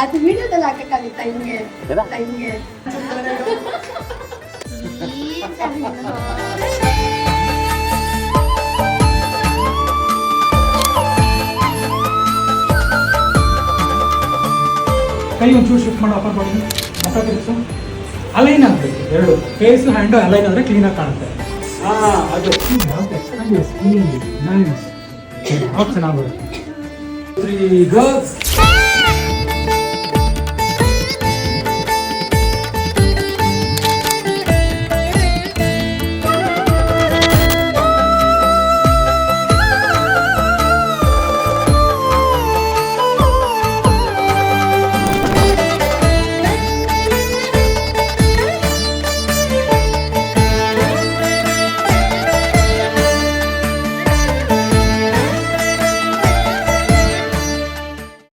ಅದು ವಿಡಿಯೋದಲ್ಲಿ ಹಾಕಕ್ಕಾಗುತ್ತಾ ಹಿಂಗೆ ಹಿಂಗೆ ಕೈ ಒಂಚೂರು ಶಿಫ್ಟ್ ಮಾಡಿ ಅಪ್ಪರ್ ಬಾಡಿ ಮಾತಾಡ್ತಿರ್ಸು ಅಲೈನ್ ಆಗಬೇಕು ಎರಡು ಫೇಸ್ ಹ್ಯಾಂಡು ಅಲೈನ್ ಆದರೆ ಕ್ಲೀನಾಗಿ ಕಾಣುತ್ತೆ ಅದು ಚೆನ್ನಾಗಿ ಚೆನ್ನಾಗಿ ಬರುತ್ತೆ 3 ಗರ್ಲ್ಸ್